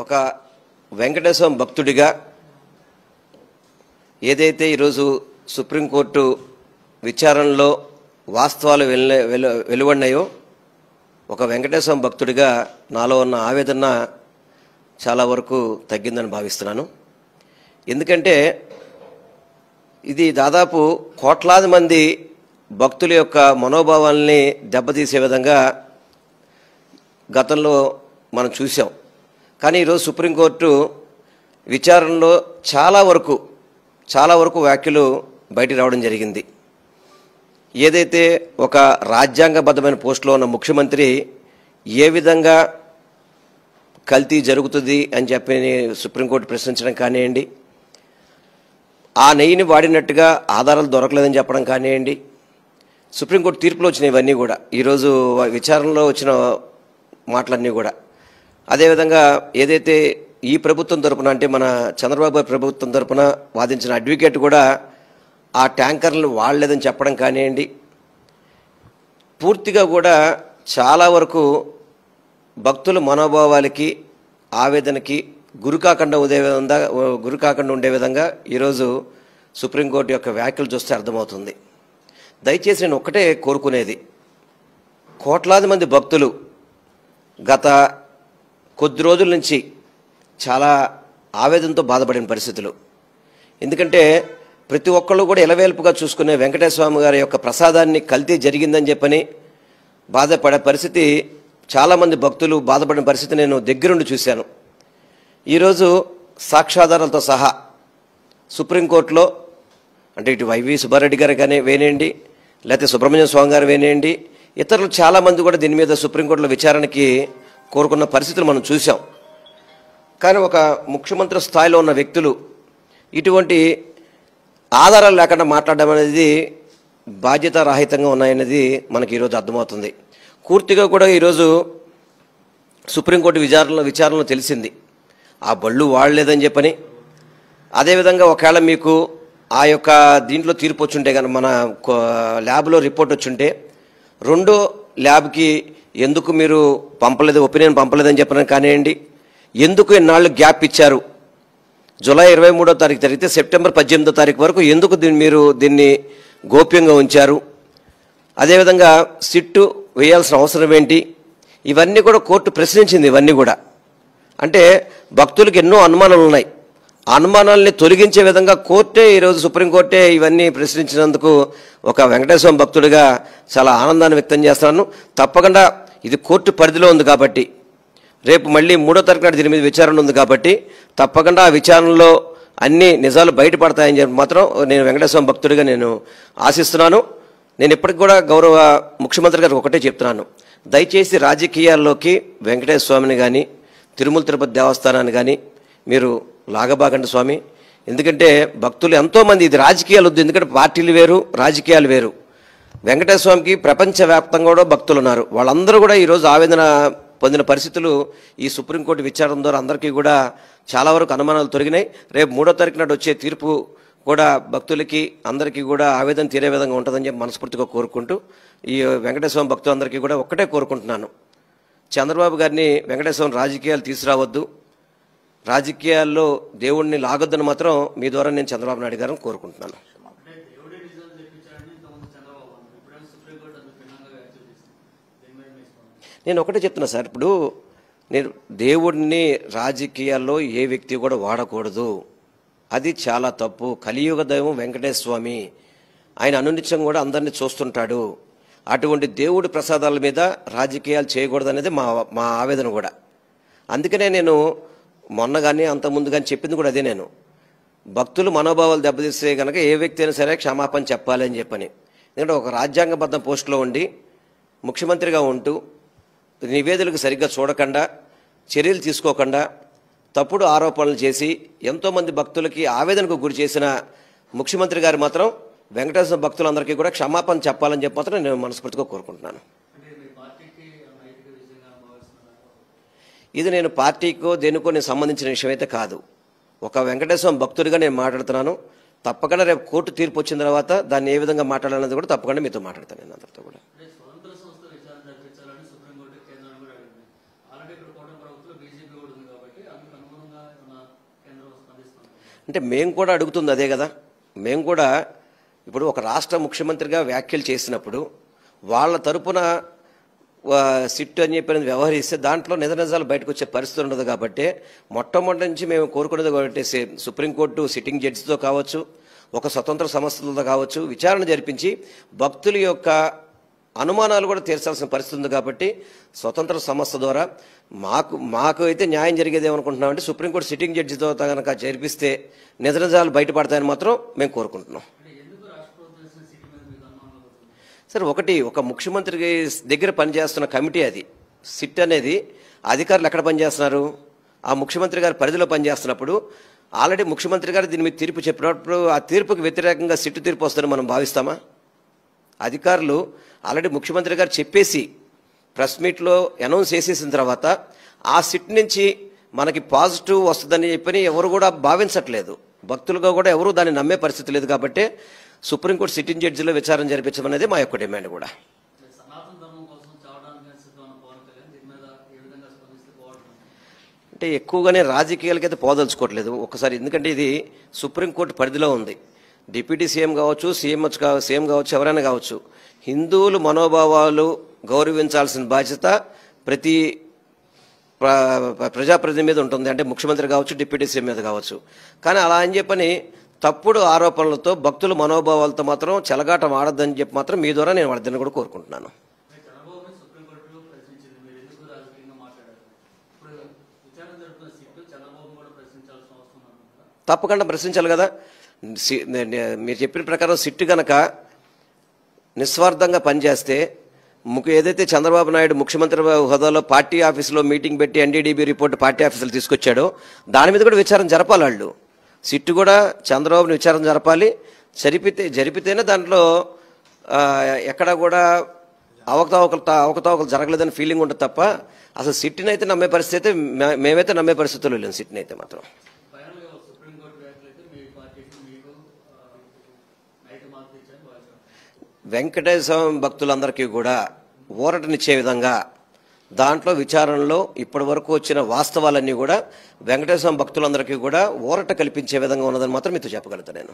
ఒక వెంకటేశ్వర భక్తుడిగా ఏదైతే ఈరోజు సుప్రీంకోర్టు విచారణలో వాస్తవాలు వెలువడినాయో ఒక వెంకటేశ్వర భక్తుడిగా నాలో ఉన్న ఆవేదన చాలా వరకు తగ్గిందని భావిస్తున్నాను. ఎందుకంటే ఇది దాదాపు కోట్లాది మంది భక్తుల యొక్క మనోభావాల్ని దెబ్బతీసే విధంగా గతంలో మనం చూసాం. కానీ ఈరోజు సుప్రీంకోర్టు విచారణలో చాలా వరకు వ్యాఖ్యలు బయటికి రావడం జరిగింది. ఏదైతే ఒక రాజ్యాంగబద్ధమైన పోస్టులో ఉన్న ముఖ్యమంత్రి ఏ విధంగా కల్తీ జరుగుతుంది అని చెప్పి సుప్రీంకోర్టు ప్రశ్నించడం కానివ్వండి, ఆ నెయ్యిని వాడినట్టుగా ఆధారాలు దొరకలేదని చెప్పడం కానివ్వండి, సుప్రీంకోర్టు తీర్పులో వచ్చిన ఇవన్నీ కూడా ఈరోజు విచారణలో వచ్చిన మాటలన్నీ కూడా, అదేవిధంగా ఏదైతే ఈ ప్రభుత్వం తరపున అంటే మన చంద్రబాబు ప్రభుత్వం తరపున వాదించిన అడ్వకేట్ కూడా ఆ ట్యాంకర్లు వాడలేదని చెప్పడం కానివ్వండి, పూర్తిగా కూడా చాలా వరకు భక్తుల మనోభావాలకి ఆవేదనకి గురికాకుండా ఉండే విధంగా ఈరోజు సుప్రీంకోర్టు యొక్క వ్యాఖ్యలు చూస్తే అర్థమవుతుంది. దయచేసి నేను ఒక్కటే కోరుకునేది, కోట్లాది మంది భక్తులు గత కొద్ది రోజుల నుంచి చాలా ఆవేదనతో బాధపడిన పరిస్థితులు. ఎందుకంటే ప్రతి ఒక్కళ్ళు కూడా ఎలవేల్పుగా చూసుకునే వెంకటేశ్వర స్వామి గారి యొక్క ప్రసాదాన్ని కల్తీ జరిగిందని చెప్పని బాధపడే పరిస్థితి, చాలామంది భక్తులు బాధపడిన పరిస్థితి నేను దగ్గరుండి చూశాను. ఈరోజు సాక్ష్యాధారాలతో సహా సుప్రీంకోర్టులో అంటే ఇటు వైవి సుబ్బారెడ్డి గారు కానీ వేనేయండి, లేకపోతే సుబ్రహ్మణ్యం స్వామి గారు వేనేయండి, ఇతరులు చాలామంది కూడా దీని మీద సుప్రీంకోర్టులో విచారణకి కోరుకున్న పరిస్థితులు మనం చూసాం. కానీ ఒక ముఖ్యమంత్రి స్థాయిలో ఉన్న వ్యక్తులు ఇటువంటి ఆధారాలు లేకుండా మాట్లాడడం అనేది బాధ్యతారాహితంగా ఉన్నాయనేది మనకి ఈరోజు అర్థమవుతుంది. పూర్తిగా కూడా ఈరోజు సుప్రీంకోర్టు విచారణలో తెలిసింది ఆ బళ్ళు వాడలేదని చెప్పని. అదేవిధంగా ఒకవేళ మీకు ఆ యొక్క దీంట్లో తీర్పు వచ్చుంటే కానీ మన ల్యాబ్లో రిపోర్ట్ వచ్చుంటే రెండో ల్యాబ్కి ఎందుకు మీరు ఒపీనియన్ పంపలేదని చెప్పడం కానివ్వండి, ఎందుకు ఇన్నాళ్ళు గ్యాప్ ఇచ్చారు, జూలై 23వ తారీఖు జరిగితే సెప్టెంబర్ 18వ తారీఖు వరకు ఎందుకు మీరు దీన్ని గోప్యంగా ఉంచారు, అదేవిధంగా సిట్టు వేయాల్సిన అవసరం ఏంటి, ఇవన్నీ కూడా కోర్టు ప్రశ్నించింది. ఇవన్నీ కూడా అంటే భక్తులకు ఎన్నో అనుమానాలు ఉన్నాయి. ఆ అనుమానాలని తొలగించే విధంగా కోర్టే ఈరోజు సుప్రీంకోర్టే ఇవన్నీ ప్రశ్నించినందుకు ఒక వెంకటేశ్వర భక్తుడిగా చాలా ఆనందాన్ని వ్యక్తం చేస్తున్నాను. తప్పకుండా ఇది కోర్టు పరిధిలో ఉంది కాబట్టి రేపు మళ్ళీ 3వ తారీఖు నాడు దీని మీద విచారణ ఉంది కాబట్టి తప్పకుండా ఆ విచారణలో అన్ని నిజాలు బయటపడతాయని చెప్పి మాత్రం నేను వెంకటేశ్వర భక్తుడిగా నేను ఆశిస్తున్నాను. నేను ఇప్పటికి కూడా గౌరవ ముఖ్యమంత్రి గారికి ఒకటే చెప్తున్నాను, దయచేసి రాజకీయాల్లోకి వెంకటేశ్వర స్వామిని కానీ తిరుమల తిరుపతి దేవస్థానాన్ని కానీ మీరు లాగబాగండి స్వామి. ఎందుకంటే భక్తులు ఎంతోమంది, ఇది రాజకీయాలు వద్దు, ఎందుకంటే పార్టీలు వేరు రాజకీయాలు వేరు. వెంకటేశ్వర స్వామికి ప్రపంచవ్యాప్తంగా కూడా భక్తులు ఉన్నారు. వాళ్ళందరూ కూడా ఈరోజు ఆవేదన పొందిన పరిస్థితులు ఈ సుప్రీంకోర్టు విచారణ ద్వారా అందరికీ కూడా చాలా వరకు అనుమానాలు తొలగినాయి. రేపు 3వ తారీఖు నాడు వచ్చే తీర్పు కూడా భక్తులకి అందరికీ కూడా ఆవేదన తీరే విధంగా ఉంటుందని చెప్పి మనస్ఫూర్తిగా కోరుకుంటూ ఈ వెంకటేశ్వర భక్తులందరికీ కూడా ఒక్కటే కోరుకుంటున్నాను, చంద్రబాబు గారిని వెంకటేశ్వరం రాజకీయాలు తీసుకురావద్దు, రాజకీయాల్లో దేవుడిని లాగొద్దని మాత్రం మీ ద్వారా నేను చంద్రబాబు నాయుడు గారిని కోరుకుంటున్నాను. నేను ఒకటే చెప్తున్నా సార్, ఇప్పుడు నేను దేవుడిని రాజకీయాల్లో ఏ వ్యక్తి కూడా వాడకూడదు, అది చాలా తప్పు. కలియుగ దైవం వెంకటేశ్వర స్వామి, ఆయన అనునిత్యం కూడా అందరినీ చూస్తుంటాడు. అటువంటి దేవుడి ప్రసాదాల మీద రాజకీయాలు చేయకూడదు అనేది మా ఆవేదన కూడా. అందుకనే నేను మొన్న కానీ అంతకుముందు కానీ చెప్పింది కూడా అదే, నేను భక్తులు మనోభావాలు దెబ్బతీస్తే కనుక ఏ వ్యక్తి అయినా సరే క్షమాపణ చెప్పాలి అని చెప్పని. ఎందుకంటే ఒక రాజ్యాంగబద్ధ పోస్టులో ఉండి ముఖ్యమంత్రిగా ఉంటూ నివేదికలకు సరిగ్గా చూడకుండా చర్యలు తీసుకోకుండా తప్పుడు ఆరోపణలు చేసి ఎంతోమంది భక్తులకి ఆవేదనకు గురి చేసిన ముఖ్యమంత్రి గారు మాత్రం వెంకటేశ్వర భక్తులందరికీ కూడా క్షమాపణ చెప్పాలని చెప్పి మాత్రం నేను మనస్ఫూర్తిగా కోరుకుంటున్నాను. ఇది నేను పార్టీకో దేనికో నేను సంబంధించిన విషయం అయితే కాదు, ఒక వెంకటేశ్వర భక్తుడిగా నేను మాట్లాడుతున్నాను. తప్పకుండా రేపు కోర్టు తీర్పు వచ్చిన తర్వాత దాన్ని ఏ విధంగా మాట్లాడాలన్నది కూడా తప్పకుండా మీతో మాట్లాడతాను నేను అందరితో కూడా. అంటే మేము కూడా అడుగుతుంది అదే కదా. మేము కూడా ఇప్పుడు ఒక రాష్ట్ర ముఖ్యమంత్రిగా వ్యాఖ్యలు చేసినప్పుడు వాళ్ళ తరపున సిట్ అని చెప్పి వ్యవహరిస్తే దాంట్లో నిజాలు బయటకు వచ్చే పరిస్థితి ఉండదు. కాబట్టి మొట్టమొదటి నుంచి మేము కోరుకునేది కాబట్టి సుప్రీంకోర్టు సిట్టింగ్ జడ్జితో కావచ్చు, ఒక స్వతంత్ర సంస్థలతో కావచ్చు విచారణ జరిపించి భక్తుల యొక్క అనుమానాలు కూడా తీర్చాల్సిన పరిస్థితి ఉంది. కాబట్టి స్వతంత్ర సంస్థ ద్వారా మాకు అయితే న్యాయం జరిగేది ఏమనుకుంటున్నామంటే సుప్రీంకోర్టు సిట్టింగ్ జడ్జితో కనుక జరిపిస్తే నిజాలు బయటపడతాయని మాత్రం మేము కోరుకుంటున్నాం. సరే, ఒక ముఖ్యమంత్రి దగ్గర పనిచేస్తున్న కమిటీ అది. సిట్ అనేది అధికారులు ఎక్కడ పనిచేస్తున్నారు? ఆ ముఖ్యమంత్రి గారి పరిధిలో పనిచేస్తున్నప్పుడు ఆల్రెడీ ముఖ్యమంత్రి గారు దీని మీద తీర్పు చెప్పినప్పుడు ఆ తీర్పుకి వ్యతిరేకంగా సిట్టు తీర్పు వస్తుందని మనం భావిస్తామా? అధికారులు ఆల్రెడీ ముఖ్యమంత్రి గారు చెప్పేసి ప్రెస్ మీట్లో అనౌన్స్ చేసేసిన తర్వాత ఆ సిట్ నుంచి మనకి పాజిటివ్ వస్తుందని చెప్పని ఎవరు కూడా భావించట్లేదు. భక్తులుగా కూడా ఎవరు దాన్ని నమ్మే పరిస్థితి లేదు. కాబట్టి సుప్రీంకోర్టు సిట్టింగ్ జడ్జిలో విచారణ జరిపించమనేది మా యొక్క డిమాండ్ కూడా. అంటే ఎక్కువగానే రాజకీయాలకైతే పోదలుచుకోవట్లేదు ఒకసారి, ఎందుకంటే ఇది సుప్రీంకోర్టు పరిధిలో ఉంది. డిప్యూటీ సీఎం కావచ్చు, సీఎం కావచ్చు, ఎవరైనా కావచ్చు, హిందువుల మనోభావాలు గౌరవించాల్సిన బాధ్యత ప్రతి ప్రజాప్రతినిధి మీద ఉంటుంది. అంటే ముఖ్యమంత్రి కావచ్చు, డిప్యూటీ సీఎం మీద కావచ్చు. కానీ అలా అని చెప్పని తప్పుడు ఆరోపణలతో భక్తుల మనోభావాలతో మాత్రం చెలగాటం ఆడద్దని చెప్పి మాత్రం మీ ద్వారా నేను వాళ్ళని కూడా కోరుకుంటున్నాను. తప్పకుండా ప్రశ్నించాలి కదా. మీరు చెప్పిన ప్రకారం సిట్టు గనక నిస్వార్థంగా పనిచేస్తే ఏదైతే చంద్రబాబు నాయుడు ముఖ్యమంత్రి హోదాలో పార్టీ ఆఫీసులో మీటింగ్ పెట్టి ఎన్డీడీబీ రిపోర్ట్ పార్టీ ఆఫీసులు తీసుకొచ్చాడో దాని మీద కూడా విచారణ జరపాలి. వాళ్ళు సిట్టు కూడా చంద్రబాబుని విచారణ జరపాలి. జరిపితేనే దాంట్లో ఎక్కడ కూడా అవకతవకలు జరగలేదని ఫీలింగ్ ఉంటుంది తప్ప అసలు సిట్టిని అయితే నమ్మే పరిస్థితి అయితే మేమైతే నమ్మే పరిస్థితుల్లో లేము. సిట్టిని అయితే మాత్రం వెంకటేశ్వర భక్తులందరికీ కూడా ఊరటనిచ్చే విధంగా దాంట్లో విచారణలో ఇప్పటి వరకు వచ్చిన వాస్తవాలన్నీ కూడా వెంకటేశ్వర భక్తులందరికీ కూడా ఊరట కల్పించే విధంగా ఉన్నదని మాత్రం మీతో చెప్పగలుగుతాను నేను.